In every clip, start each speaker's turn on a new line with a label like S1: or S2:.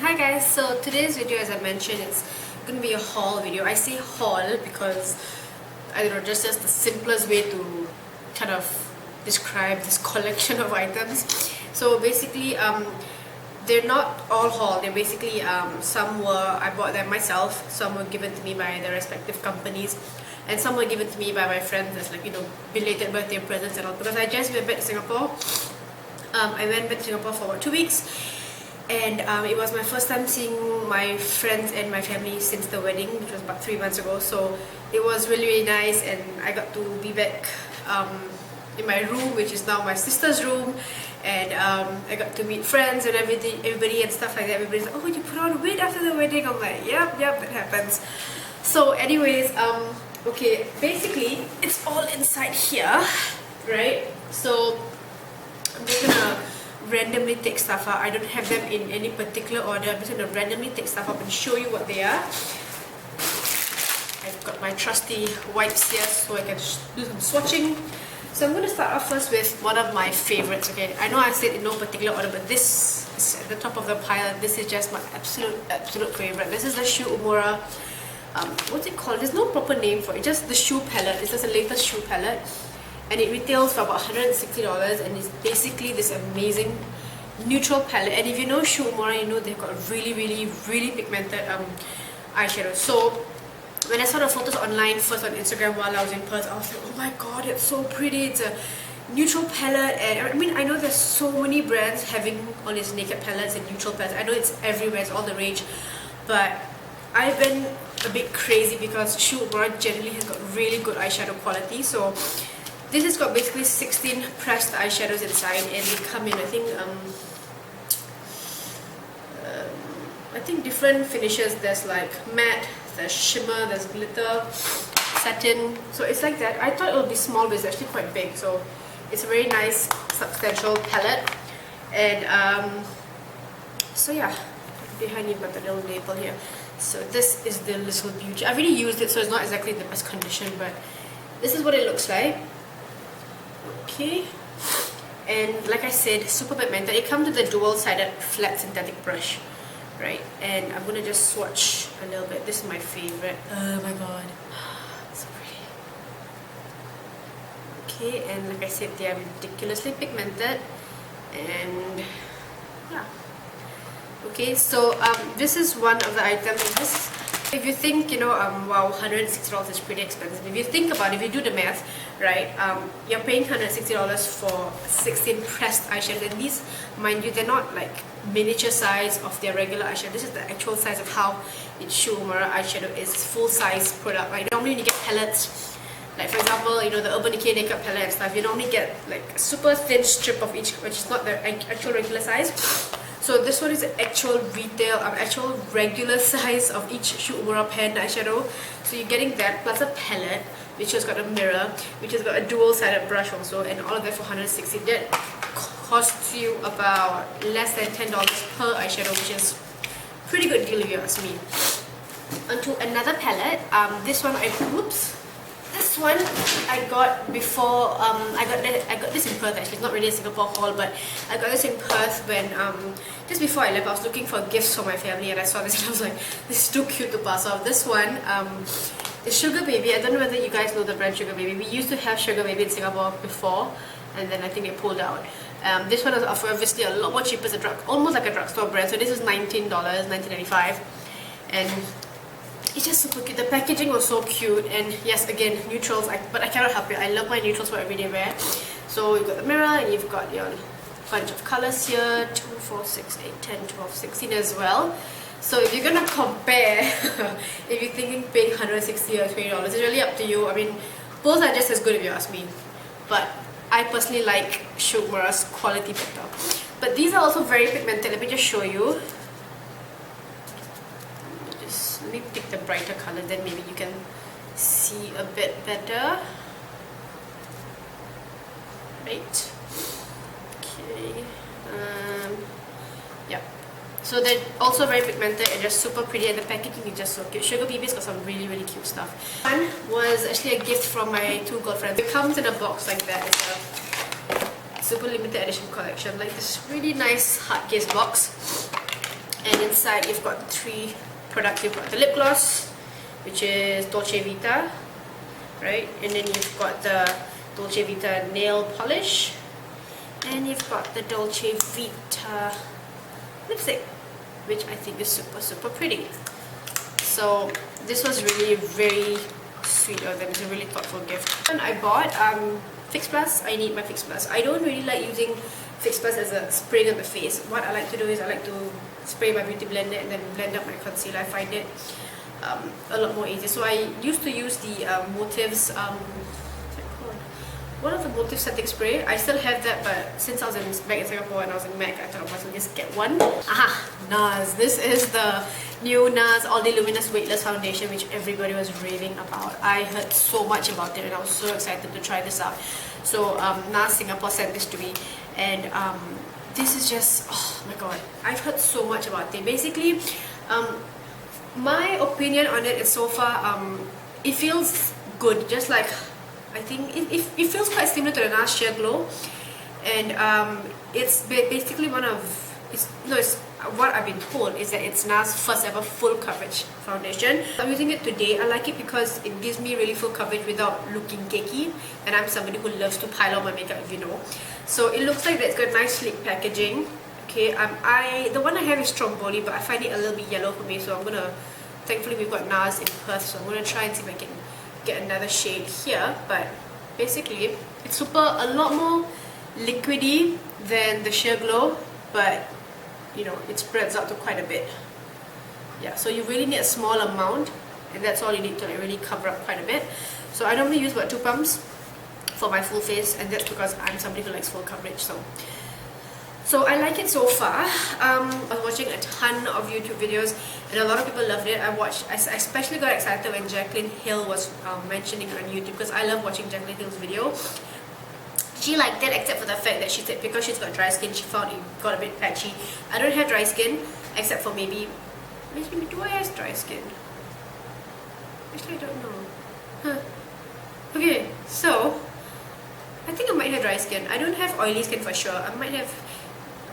S1: Hi guys, so today's video, as I mentioned, it's going to be a haul video. I say haul because I don't know, just the simplest way to kind of describe this collection of items. So basically, they're not all haul. They're basically some were I bought them myself, some were given to me by their respective companies, and some were given to me by my friends as belated birthday presents and all. Because I just went back to Singapore. I went back to Singapore for about 2 weeks. And it was my first time seeing my friends and my family since the wedding, which was about 3 months ago. So it was really, really nice, and I got to be back in my room, which is now my sister's room. And I got to meet friends and everybody and stuff like that. Everybody's like, "Oh, you put on weight after the wedding?" I'm like, yep, that happens. So anyways, okay, basically it's all inside here, right? So I'm just gonna randomly take stuff out. I don't have them in any particular order. I'm just going to randomly take stuff up and show you what they are. I've got my trusty wipes here so I can do some swatching. So I'm going to start off first with one of my favorites. Okay, I know I said in no particular order, but this is at the top of the pile. This is just my absolute favorite. This is the Shu Uemura. What's it called? There's no proper name for it. Just the shoe palette. This is the latest shoe palette. And it retails for about $160, and it's basically this amazing neutral palette. And if you know Shu Uemura, you know they've got really pigmented eyeshadow. So when I saw the photos online first on Instagram while I was in Perth, I was like, oh my god, it's so pretty. It's a neutral palette. And I mean, I know there's so many brands having all these naked palettes and neutral palettes. I know it's everywhere, it's all the rage, but I've been a bit crazy because Shu Uemura generally has got really good eyeshadow quality. So this has got basically 16 pressed eyeshadows inside, and they come in, I think different finishes. There's like matte, there's shimmer, there's glitter, satin. So it's like that. I thought it would be small, but it's actually quite big. So it's a very nice, substantial palette. And so yeah, behind you've got the little label here. So this is the Little Beauty. I've already used it, so it's not exactly the best condition, but this is what it looks like. Okay, and like I said, super pigmented. It comes with a dual-sided flat synthetic brush, right? And I'm gonna just swatch a little bit. This is my favorite. Oh my god, so pretty. Okay, and like I said, they are ridiculously pigmented, and yeah. Okay, so this is one of the items in this. If you think, wow, $160 is pretty expensive. If you think about it, if you do the math, right, you're paying $160 for 16 pressed eyeshadows. And these, mind you, they're not like miniature size of their regular eyeshadow. This is the actual size of how its Shu Uemura eyeshadow is. It's full size product. Like normally when you get palettes, like for example, the Urban Decay Naked palette and stuff, you normally get like a super thin strip of each, which is not the actual regular size. So this one is the actual retail, actual regular size of each Shu Uemura pen eyeshadow. So you're getting that plus a palette, which has got a mirror, which has got a dual-sided brush also, and all of that for $160. That costs you about less than $10 per eyeshadow, which is a pretty good deal if you ask me. Onto another palette. This one This one I got before. I got this in Perth actually. It's not really a Singapore haul, but I got this in Perth when just before I left. I was looking for gifts for my family, and I saw this and I was like, this is too cute to pass off. This one is Sugar Baby. I don't know whether you guys know the brand Sugar Baby. We used to have Sugar Baby in Singapore before, and then I think they pulled out. This one is obviously a lot more cheaper as almost like a drugstore brand. So this is $19, $19.95, and it's just super cute. The packaging was so cute, and yes, again, neutrals, but I cannot help it. I love my neutrals for everyday wear. So you've got the mirror, and you've got your bunch of colors here, 2, 4, 6, 8, 10, 12, 16 as well. So if you're gonna compare, if you're thinking paying $160 or $20, it's really up to you. I mean, both are just as good if you ask me. But I personally like Shu Uemura's quality better. But these are also very pigmented. Let me just show you. Let me pick the brighter color, then maybe you can see a bit better. Right. Okay. Yeah. So they're also very pigmented and just super pretty, and the packaging is just so cute. Sugar Baby's got some really cute stuff. One was actually a gift from my 2 girlfriends. It comes in a box like that. It's a super limited edition collection, like this really nice hard case box. And inside you've got 3 products. You've got the lip gloss, which is Dolce Vita, right? And then you've got the Dolce Vita nail polish, and you've got the Dolce Vita lipstick, which I think is super pretty. So this was really very sweet of them. It's a really thoughtful gift. And I bought Fix Plus. I need my Fix Plus. I don't really like using Fix Plus as a spray on the face. What I like to do is I like to spray my beauty blender and then blend up my concealer. I find it a lot more easy. So I used to use the Motives one of the Motive setting spray. I still have that, but since I was back in Singapore and I was in MAC, I thought I was going to just get one. Aha! NARS. This is the new NARS All Day Luminous Weightless Foundation, which everybody was raving about. I heard so much about it and I was so excited to try this out. So NARS Singapore sent this to me, and this is just, oh my god, I've heard so much about it. Basically, my opinion on it is so far, it feels good, just like, I think it feels quite similar to the NARS Sheer Glow, and it's basically it's what I've been told is that it's NARS' first ever full coverage foundation. I'm using it today. I like it because it gives me really full coverage without looking cakey, and I'm somebody who loves to pile on my makeup, if you know. So it looks like that. It's got nice sleek packaging. Okay, the one I have is Stromboli, but I find it a little bit yellow for me, so I'm gonna, thankfully we've got NARS in Perth, so I'm gonna try and see if I can get another shade here. But basically it's a lot more liquidy than the Sheer Glow, but you know, it spreads out to quite a bit. Yeah, so you really need a small amount, and that's all you need to like really cover up quite a bit. So I normally use about 2 pumps for my full face, and that's because I'm somebody who likes full coverage. So I like it so far. I was watching a ton of YouTube videos and a lot of people loved it. I especially got excited when Jaclyn Hill was mentioning it on YouTube, because I love watching Jaclyn Hill's video. She liked it, except for the fact that she said because she's got dry skin, she found it got a bit patchy. I don't have dry skin, except for maybe do I have dry skin? Actually, I don't know. Huh. Okay, so I think I might have dry skin. I don't have oily skin for sure. I might have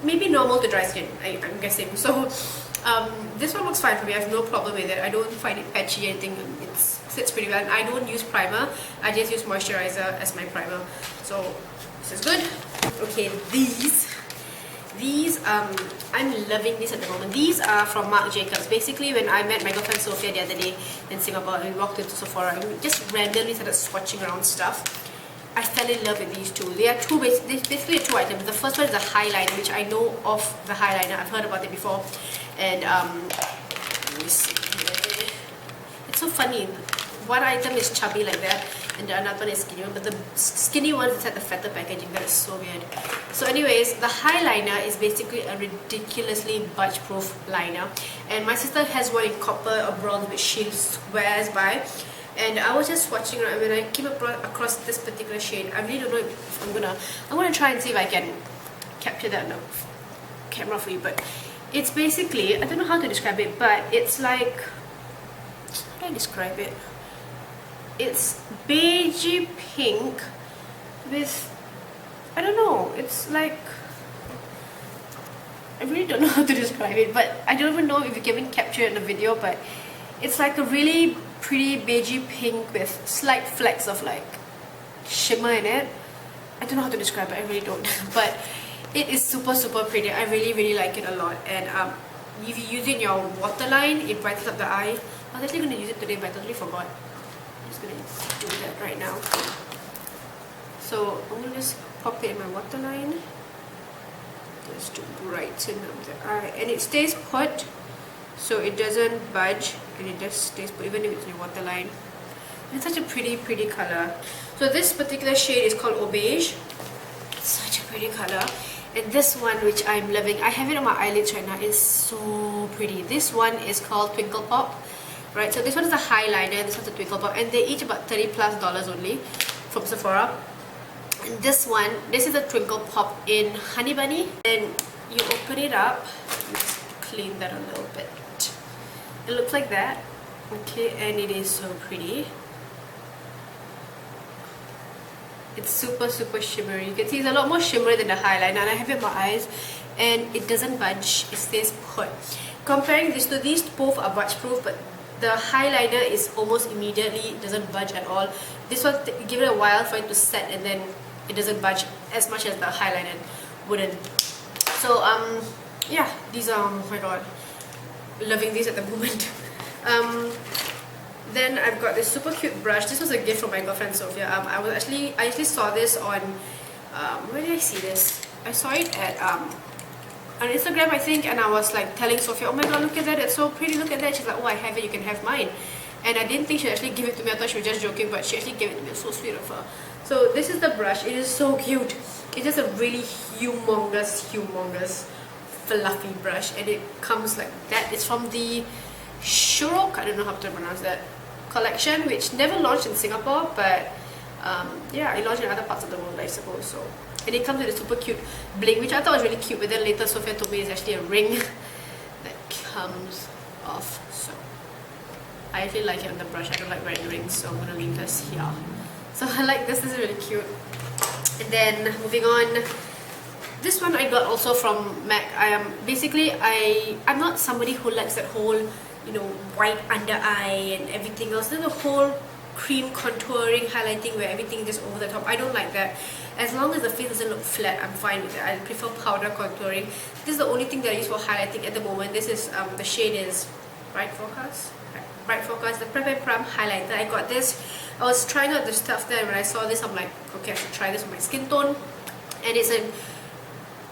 S1: maybe normal to dry skin, I'm guessing. So this one looks fine for me. I have no problem with it. I don't find it patchy or anything. It sits pretty well. And I don't use primer. I just use moisturizer as my primer. So this is good. Okay, these I'm loving these at the moment. These are from Marc Jacobs. Basically, when I met my girlfriend Sophia the other day in Singapore, and we walked into Sephora and we just randomly started swatching around stuff, I fell in love with these two. They are basically 2 items. The first one is the highliner, which I know of the highliner. I've heard about it before. And let me see. It's so funny. One item is chubby like that, and the another one is skinny one. But the skinny one is at the fatter packaging. That is so weird. So anyways, the highliner is basically a ridiculously budge-proof liner. And my sister has one in copper or bronze, which she swears by. And I was just watching around when I came across this particular shade. I really don't know if I'm gonna try and see if I can capture that on the camera for you. But it's basically, I don't know how to describe it, but it's like, how do I describe it? It's beigey pink with, I don't know, it's like, I really don't know how to describe it, but I don't even know if you can even capture it in the video. But it's like a really pretty beigey pink with slight flecks of like shimmer in it. I don't know how to describe it, I really don't. But it is super pretty. I really like it a lot. And if you use it in your waterline, it brightens up the eye. I was actually going to use it today, but I totally forgot. I'm just going to do that right now. So I'm going to just pop it in my waterline just to brighten up the eye. And it stays put, so it doesn't budge, and it just stays put even if it's in your waterline. It's such a pretty color. So this particular shade is called Eau Beige. It's such a pretty color. And this one, which I'm loving, I have it on my eyelids right now, it's so pretty. This one is called Twinkle Pop, right? So this one is a highliner, this one's a Twinkle Pop, and they each about $30+ only from Sephora. And this one, this is a Twinkle Pop in Honey Bunny. And you open it up, let's clean that a little bit. It looks like that, okay, and it is so pretty. It's super shimmery. You can see it's a lot more shimmery than the highliner, and I have it in my eyes and it doesn't budge, it stays put. comparing these two, these both are budge proof, but the highliner is almost immediately, doesn't budge at all. This one, give it a while for it to set, and then it doesn't budge as much as the highliner wouldn't. So yeah, these are, oh my god, loving these at the moment. Then I've got this super cute brush. This was a gift from my girlfriend Sophia. I actually saw this on where did I see this? I saw it at on Instagram, I think, and I was like telling Sophia, oh my god, look at that, it's so pretty, look at that. She's like, oh, I have it, you can have mine. And I didn't think she'd actually give it to me. I thought she was just joking, but she actually gave it to me. It was so sweet of her. So this is the brush. It is so cute. It's just a really humongous fluffy brush, and it comes like that. It's from the Shurok, I don't know how to pronounce that, collection, which never launched in Singapore, but yeah, it launched in other parts of the world, I suppose. So, and it comes with a super cute bling, which I thought was really cute, but then later Sophia told me it's actually a ring that comes off. So I actually like it on the brush. I don't like wearing rings, so I'm gonna leave this here. So I like this. This is really cute. And then moving on, this one I got also from MAC. I'm not somebody who likes that whole, you know, white under eye and everything else. Then the whole cream contouring, highlighting where everything is over the top. I don't like that. As long as the face doesn't look flat, I'm fine with it. I prefer powder contouring. This is the only thing that I use for highlighting at the moment. This is the shade is Bright Focus. Bright Focus, the Prep and Pram highlighter. I got this. I was trying out the stuff there, and when I saw this, I'm like, okay, I should try this for my skin tone. And it's a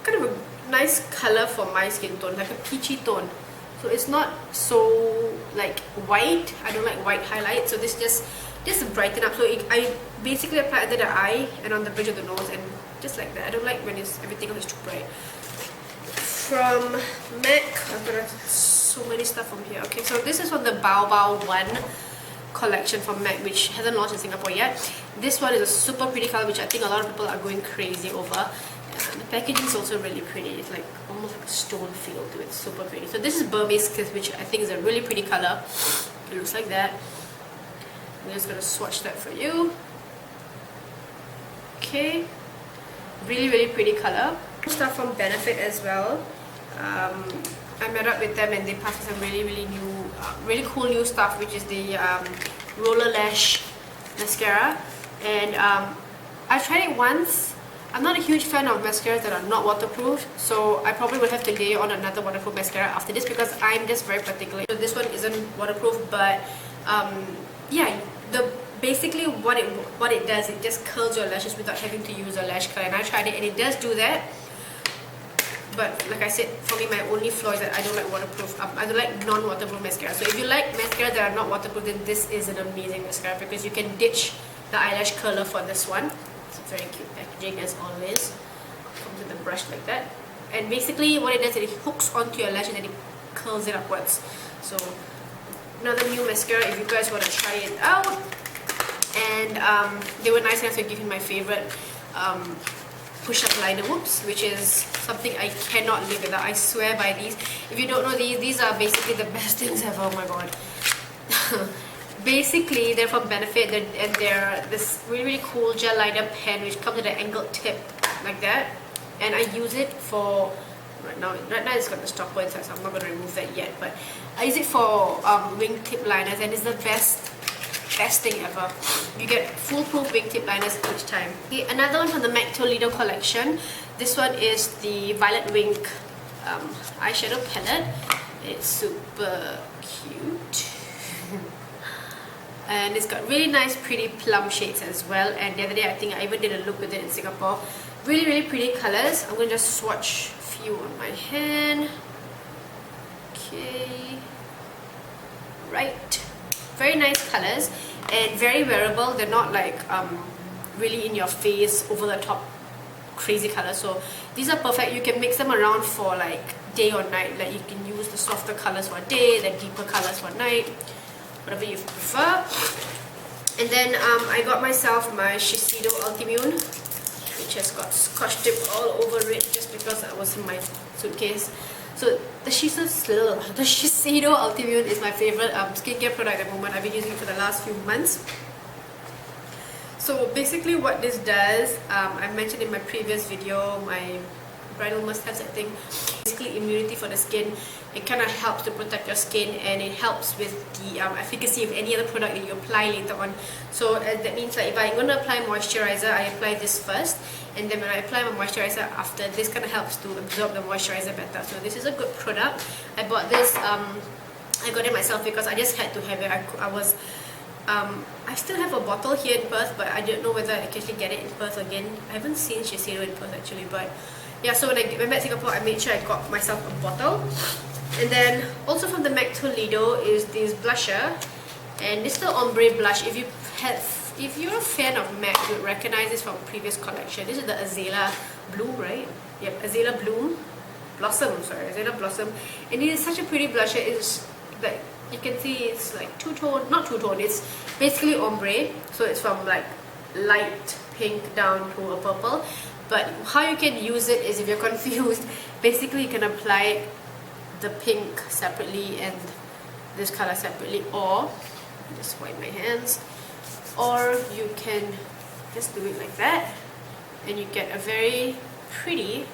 S1: kind of a nice color for my skin tone, like a peachy tone. So it's not so like white. I don't like white highlight, so this just brighten up. So I basically apply under the eye and on the bridge of the nose, and just like that. I don't like when everything else is too bright. From MAC, I've got so many stuff from here. Okay, so this is from the Bao Bao 1 collection from MAC, which hasn't launched in Singapore yet. This one is a super pretty color, which I think a lot of people are going crazy over. The packaging is also really pretty. It's like almost like a stone feel to it. Super pretty. So this is Burmese Kiss, which I think is a really pretty color. It looks like that. I'm just gonna swatch that for you. Okay, really pretty color. Stuff from Benefit as well. I met up with them and they passed me some really cool new stuff, which is the Roller Lash mascara. And I've tried it once. I'm not a huge fan of mascaras that are not waterproof, so I probably will have to layer on another waterproof mascara after this, because I'm just very particular. So this one isn't waterproof, but yeah, basically what it does, it just curls your lashes without having to use a lash curler. And I tried it and it does do that. But like I said, for me, my only flaw is that I don't like waterproof. I don't like non-waterproof mascara. So if you like mascara that are not waterproof, then this is an amazing mascara, because you can ditch the eyelash curler for this one. It's very cute packaging as always. Comes with a brush like that. And basically what it does is it hooks onto your lash and then it curls it upwards. So another new mascara if you guys want to try it out. And they were nice enough to give me my favorite push-up liner, which is something I cannot live without. I swear by these. If you don't know these are basically the best things ever. Oh my god. Basically, they're from Benefit, and they're this really cool gel liner pen which comes with an angled tip like that. And I use it for right now it's got the stopper inside, so I'm not going to remove that yet. But I use it for wingtip liners, and it's the best thing ever. You get foolproof wingtip liners each time. Okay, another one from the MAC Toledo collection. This one is the Violet Wink eyeshadow palette. It's super cute. And it's got really nice pretty plum shades as well. And the other day I think I even did a look with it in Singapore. Really pretty colors. I'm going to just swatch a few on my hand. Okay. Right. Very nice colors and very wearable. They're not like really in your face, over the top crazy colors. So these are perfect. You can mix them around for like day or night. Like you can use the softer colors for day, the deeper colors for night, whatever you prefer. And then I got myself my Shiseido Ultimune, which has got Scotch Tape all over it just because that was in my suitcase. So the Shiseido Ultimune is my favorite skincare product at the moment. I've been using it for the last few months. So basically what this does, I mentioned in my previous video, my bridal must-haves, I think. Basically immunity for the skin. It kind of helps to protect your skin, and it helps with the efficacy of any other product that you apply later on. So that means that if I'm going to apply moisturizer, I apply this first, and then when I apply my moisturizer after, this kind of helps to absorb the moisturizer better. So this is a good product. I bought this, I got it myself because I just had to have it. I still have a bottle here in Perth, but I don't know whether I can actually get it in Perth again. I haven't seen Shiseido in Perth actually, but yeah, so when I went back to Singapore, I made sure I got myself a bottle. And then also from the MAC Toledo is this blusher, and this is the ombre blush. If you're a fan of MAC, you would recognize this from previous collection. This is the Azalea Bloom, right? Yep, Azalea Blossom, Azalea Blossom. And it is such a pretty blusher. It's like, you can see it's like two-tone, not two-tone, it's basically ombre. So it's from like light pink down to a purple. But how you can use it is, if you're confused, basically you can apply the pink separately and this color separately, or just wipe my hands, or you can just do it like that, and you get a very pretty,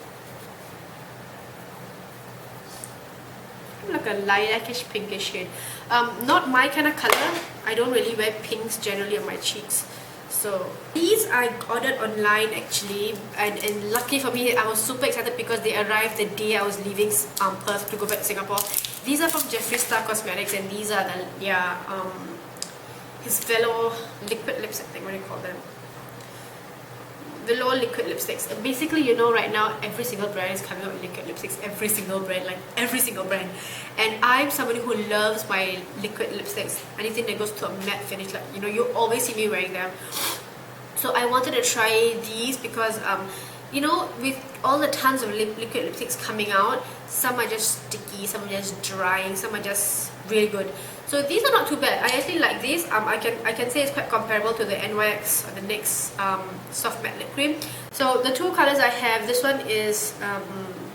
S1: like a lilacish pinkish shade. Not my kind of color. I don't really wear pinks generally on my cheeks. So these I ordered online actually, and lucky for me, I was super excited because they arrived the day I was leaving Perth to go back to Singapore. These are from Jeffree Star Cosmetics, and these are his Velo liquid lipstick, what do you call them? Velo liquid lipsticks. And basically, you know, right now every single brand is coming out with liquid lipsticks. Every single brand, like every single brand. And I'm somebody who loves my liquid lipsticks. Anything that goes to a matte finish, like, you know, you always see me wearing them. So I wanted to try these because you know, with all the tons of liquid lipsticks coming out, some are just sticky, some are just drying, some are just really good. So these are not too bad. I actually like these. I can say it's quite comparable to the NYX or the NYX soft matte lip cream. So the two colors I have, this one is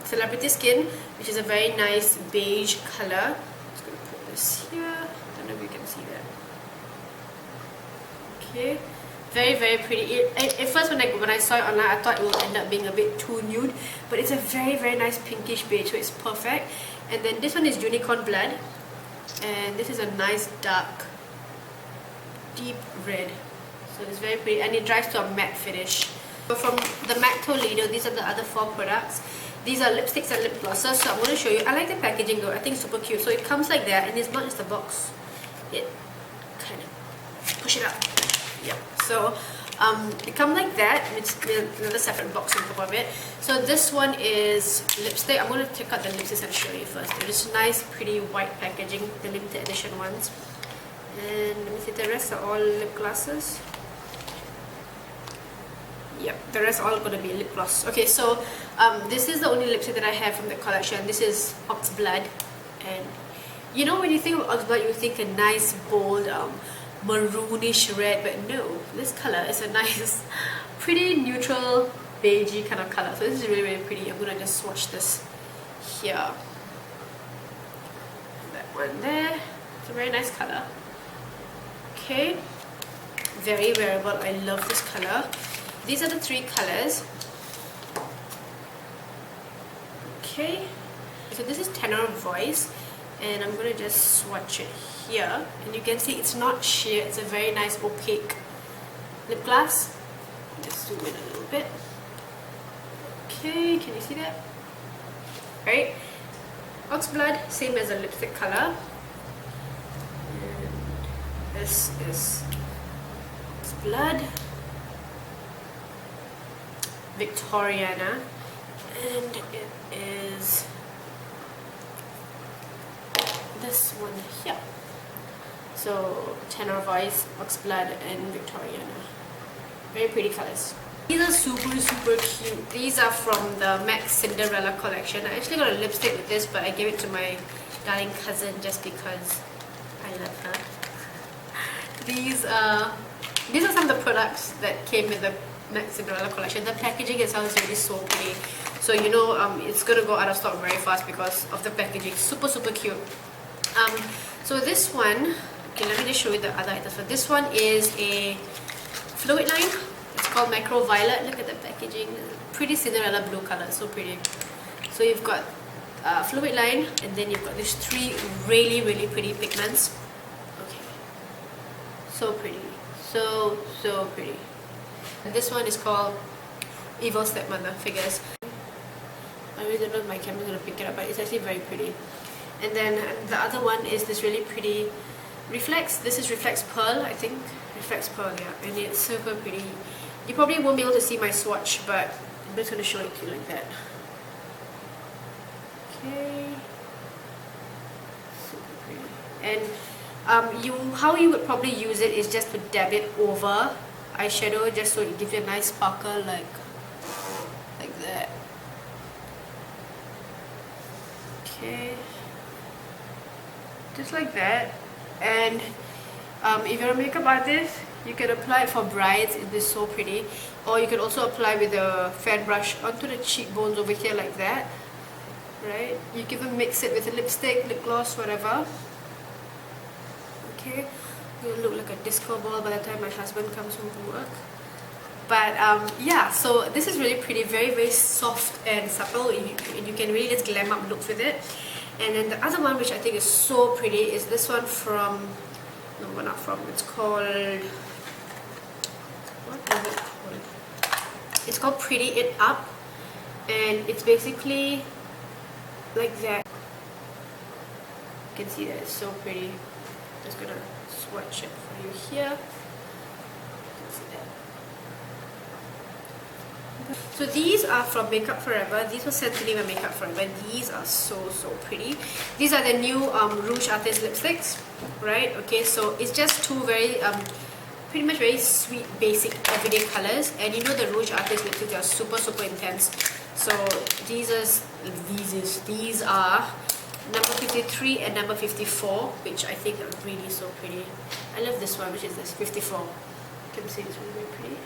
S1: Celebrity Skin, which is a very nice beige color. I'm just gonna put this here. I don't know if you can see that. Okay. Very, very pretty. At first when I saw it online, I thought it would end up being a bit too nude, but it's a very, very nice pinkish beige, so it's perfect. And then this one is Unicorn Blood, and this is a nice dark deep red, so it's very pretty, and it dries to a matte finish. So from the MAC Toledo, these are the other 4 products. These are lipsticks and lip glossers, so I'm going to show you. I like the packaging though. I think it's super cute. So it comes like that, and it's not just a box. It kind of push it up. Yeah. So it comes like that. It's another separate box on top of it. So this one is lipstick. I'm going to take out the lipsticks and show you first. It's nice, pretty white packaging, the limited edition ones. And let me see, the rest are all lip glosses. Yep, the rest are all going to be lip gloss. Okay, so this is the only lipstick that I have from the collection. This is Ox Blood. And you know, when you think of Ox Blood, you think a nice, bold, maroonish red, but no, this color is a nice, pretty neutral, beigey kind of color. So this is really, really pretty. I'm going to just swatch this here. That one there. It's a very nice color. Okay, very wearable. I love this color. These are the 3 colors. Okay, so this is Tenor Voice, and I'm going to just swatch it here, and you can see it's not sheer. It's a very nice opaque lip gloss. Just zoom in a little bit. Okay, can you see that? Right, Ox Blood, same as a lipstick color. And this is Ox Blood, Victoriana, and it is this one here. So Tenor Voice, Ox Blood, and Victoriana. Very pretty colors. These are super, super cute. These are from the MAC Cinderella collection. I actually got a lipstick with this, but I gave it to my darling cousin just because I love her. These are some of the products that came with the MAC Cinderella collection. The packaging itself is really so pretty. So you know, it's gonna go out of stock very fast because of the packaging. Super, super cute. So this one, okay, let me just show you the other items. So this one is a fluid line. It's called Macro Violet. Look at the packaging. pretty Cinderella blue color, so pretty. So you've got fluid line, and then you've got these three really pretty pigments. Okay, so pretty, so pretty. And this one is called Evil Stepmother Figures. I really don't know if my camera's gonna pick it up, but it's actually very pretty. And then the other one is this really pretty Reflex. This is Reflex Pearl, I think. Reflex Pearl, yeah, and it's super pretty. You probably won't be able to see my swatch, but I'm just gonna show it to you like that. Okay, super pretty. And how you would probably use it is just to dab it over eyeshadow, just so it gives you a nice sparkle, like that. Okay, just like that. And if you're a makeup artist, you can apply it for brides. It is so pretty. Or you can also apply with a fan brush onto the cheekbones over here like that. Right? You can even mix it with a lipstick, lip gloss, whatever. Okay, you'll look like a disco ball by the time my husband comes home from work. But yeah, so this is really pretty, very soft and subtle. You can really just glam up looks with it. And then the other one, which I think is so pretty, is this one from, no, well, not from, it's called, what is it called? It's called Pretty It Up, and it's basically like that. You can see that it's so pretty. I'm just gonna swatch it for you here. You can see that. So these are from Makeup Forever. These were sent to me by Makeup Forever. These are so pretty. These are the new Rouge Artist lipsticks, right? Okay, so it's just two very pretty much very sweet, basic, everyday colors. And you know the Rouge Artist lipsticks are super intense. So these are number 53 and number 54, which I think are really so pretty. I love this one, which is this 54. You can see it's really pretty.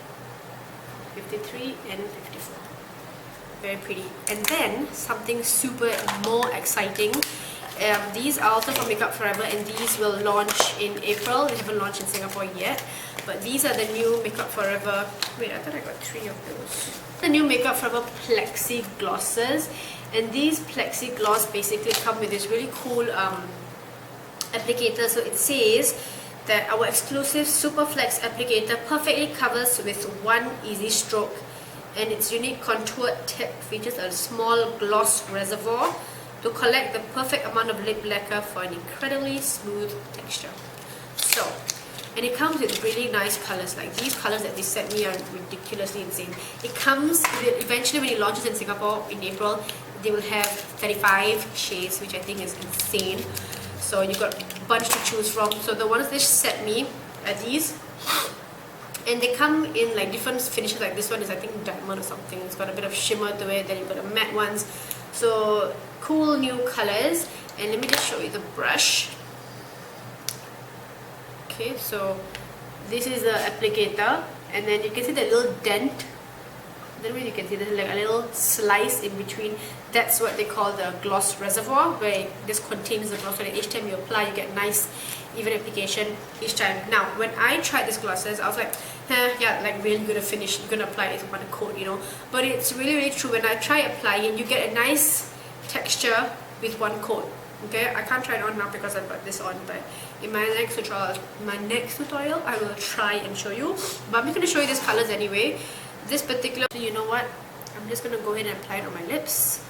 S1: 53 and 54, very pretty. And then something super more exciting, these are also from Makeup Forever, and these will launch in April. They haven't launched in Singapore yet, but these are the new Makeup Forever, wait, I thought I got 3 of those. The new Makeup Forever Plexi Glosses, and these Plexi Gloss basically come with this really cool applicator. So it says that our exclusive Super Flex applicator perfectly covers with one easy stroke, and its unique contour tip features a small gloss reservoir to collect the perfect amount of lip lacquer for an incredibly smooth texture. So, and it comes with really nice colors. Like these colors that they sent me are ridiculously insane. It comes with, eventually when it launches in Singapore in April, they will have 35 shades, which I think is insane. So you've got a bunch to choose from. So the ones they sent me are these, and they come in like different finishes. Like this one is I think diamond or something. It's got a bit of shimmer to it. Then you've got the matte ones. So cool new colors. And let me just show you the brush. Okay, so this is the applicator, and then you can see the little dent. Then you can see there's like a little slice in between. That's what they call the gloss reservoir, where this contains the gloss, so that each time you apply you get nice even application each time. Now when I tried these glosses, I was like, yeah, like really good to finish, you're gonna apply this on a coat, you know. But it's really true. When I try applying it, you get a nice texture with one coat. Okay, I can't try it on now because I've got this on, but in my next tutorial I will try and show you. But I'm just going to show you these colors anyway. This particular, you know what, I'm just going to go ahead and apply it on my lips.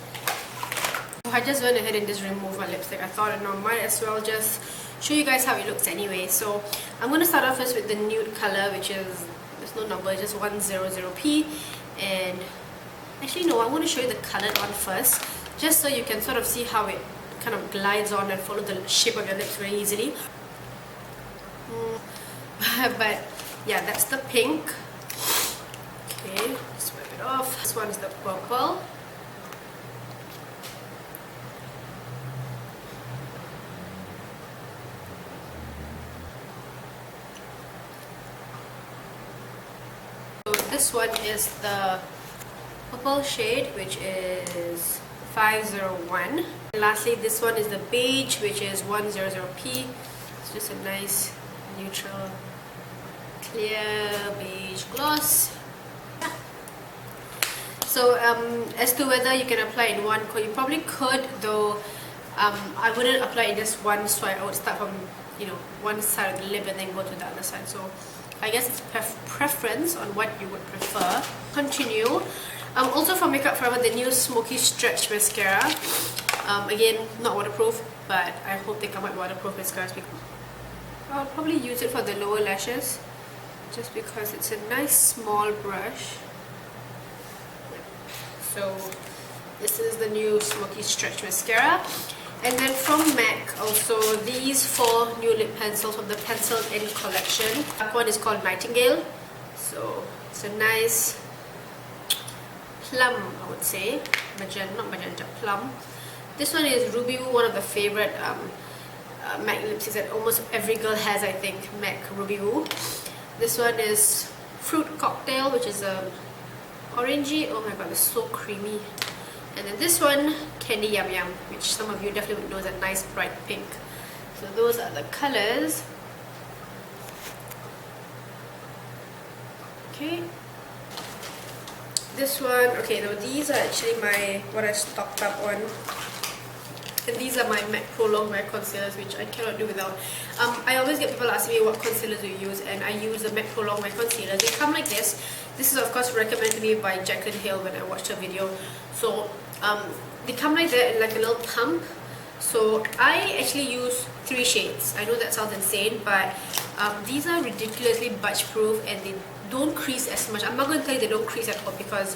S1: So I just went ahead and just removed my lipstick. I thought I might as well just show you guys how it looks anyway. So I'm going to start off first with the nude color, which is, there's no number, it's just 100P. And actually no, I want to show you the color on first, just so you can sort of see how it kind of glides on and follow the shape of your lips very easily. But yeah, that's the pink. Okay, let's wipe it off. This one is the purple. So this one is the purple shade, which is 501. And lastly, this one is the beige, which is 100P. It's just a nice neutral clear beige gloss. So as to whether you can apply in one coat, you probably could, though I wouldn't apply in just one side. I would start from, you know, one side of the lip and then go to the other side. So I guess it's preference on what you would prefer. Continue. Also from Makeup Forever, the new Smoky Stretch Mascara. Again, not waterproof, but I hope they come out with waterproof mascaras. I'll probably use it for the lower lashes, just because it's a nice small brush. So this is the new Smoky Stretch Mascara. And then from MAC, also these 4 new lip pencils from the Pencil In collection. That one is called Nightingale. So it's a nice plum, I would say. Magenta, not magenta, plum. This one is Ruby Woo, one of the favorite MAC lipsticks that almost every girl has, I think. MAC Ruby Woo. This one is Fruit Cocktail, which is a orangey. Oh my god, it's so creamy. And then this one, Candy Yum Yum, which some of you definitely would know is a nice bright pink. So those are the colors. Okay. This one, okay, now these are actually what I stocked up on. And these are my MAC Pro Longwear concealers, which I cannot do without. I always get people asking me what concealers do you use, and I use the MAC Pro Longwear concealers. They come like this. This is of course recommended to me by Jaclyn Hill when I watched her video. So they come like that in like a little pump. So I actually use 3 shades. I know that sounds insane, but these are ridiculously budge proof and they don't crease as much. I'm not going to tell you they don't crease at all, because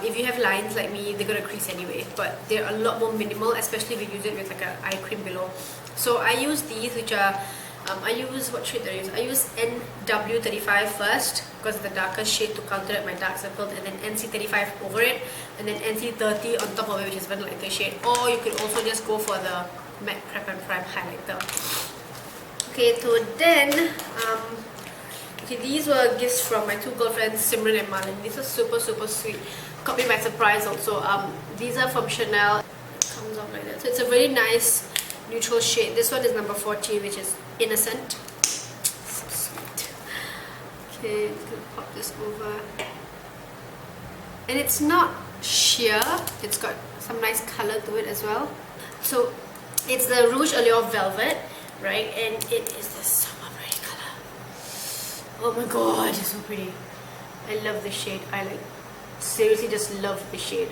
S1: if you have lines like me, they're going to crease anyway, but they're a lot more minimal, especially if you use it with like an eye cream below. So I use these, which are I use, what shade do I use? I use NW35 first, because the darkest shade to counter my dark circles, and then NC35 over it, and then NC30 on top of it, which is one lighter shade. Or you could also just go for the MAC Prep and Prime highlighter. Okay, so then okay, these were gifts from my 2 girlfriends, Simran and Marlon. These are super sweet. Caught me by surprise also. These are from Chanel. It comes off like that. So it's a very nice neutral shade. This one is number 40, which is Innocent. So sweet. Okay, just gonna pop this over. And it's not sheer. It's got some nice color to it as well. So it's the Rouge Allure Velvet, right? And it is this super pretty color. Oh my god, it's so pretty. I love this shade. I like seriously just love the shade.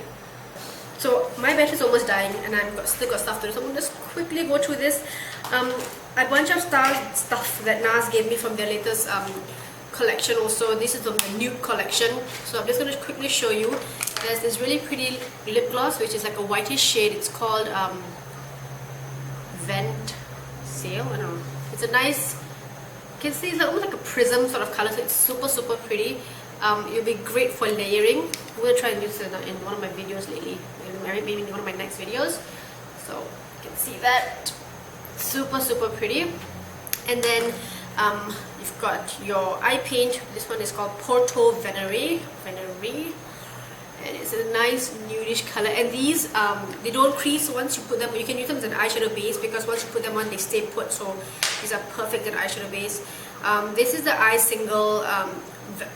S1: So my battery is almost dying and I've still got stuff to do, so I'm going to just quickly go through this. A bunch of stuff that NARS gave me from their latest collection also. This is from the Nude collection, so I'm just going to quickly show you. There's this really pretty lip gloss which is like a whitish shade. It's called Vent Sail, I don't know. It's a nice, you can see it's almost like a prism sort of color, so it's super pretty. It'll be great for layering. I'm going to try and use it in one of my videos lately, maybe in one of my next videos. So you can see that. Super pretty. And then you've got your eye paint. This one is called Porto Venere, and it's a nice nudish color. And these they don't crease once you put them. You can use them as an eyeshadow base, because once you put them on, they stay put. So these are perfect as an eyeshadow base. This is the eye single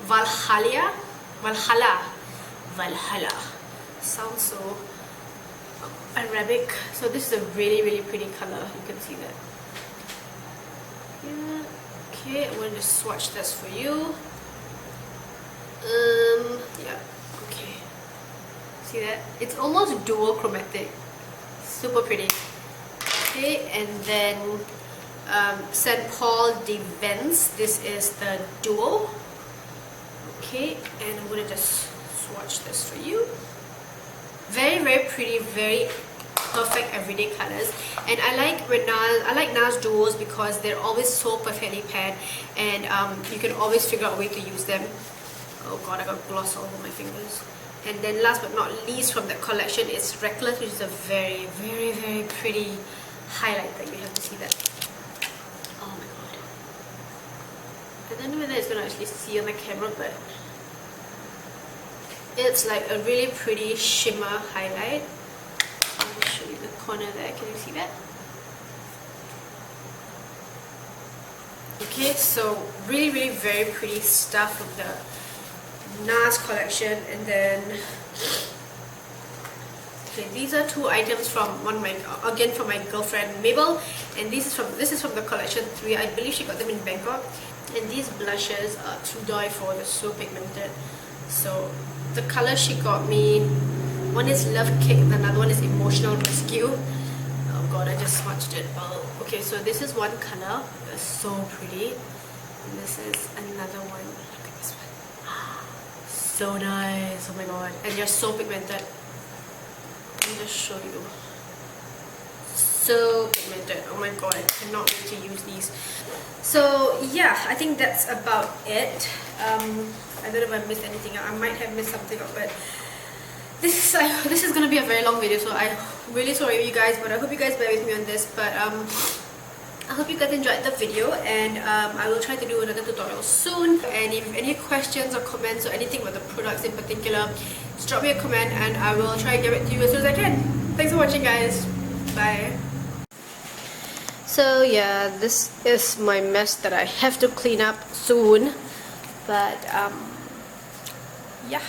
S1: Valhalla. Sounds so Arabic. So this is a really pretty color. You can see that. Yeah. Okay, I'm going to swatch this for you. Yeah. Okay. See that? It's almost duochromatic. Super pretty. Okay, and then St. Paul de Vence. This is the duo. Okay, and I'm going to just swatch this for you. Very pretty, very perfect everyday colors. And I like NARS duos because they're always so perfectly paired, and you can always figure out a way to use them. Oh god, I got gloss all over my fingers. And then last but not least from the collection is Reckless, which is a very pretty highlighter. You have to see that. Oh my god. I don't know whether it's going to actually see on the camera, but it's like a really pretty shimmer highlight. I'll show you the corner there. Can you see that? Okay, so really very pretty stuff from the NARS collection, and then okay, these are two items from from my girlfriend Mabel, and this is from the collection 3. I believe she got them in Bangkok. And these blushes are to die for. They're so pigmented. So the color she got me, one is Love Kick, the other one is Emotional Rescue. Oh god, I just swatched it. Oh, okay, so this is one color. It's so pretty. And this is another one. Look at this one. So nice. Oh my god. And they're so pigmented. Let me just show you. So pigmented. Oh my god, I cannot wait to use these. So yeah, I think that's about it. I don't know if I missed anything. I might have missed something up, but this is gonna be a very long video, so I'm really sorry you guys, but I hope you guys bear with me on this. But I hope you guys enjoyed the video, and I will try to do another tutorial soon. And if you have any questions or comments or anything about the products in particular, just drop me a comment and I will try and get back to you as soon as I can. Thanks for watching, guys. Bye. So yeah, this is my mess that I have to clean up soon. But yeah,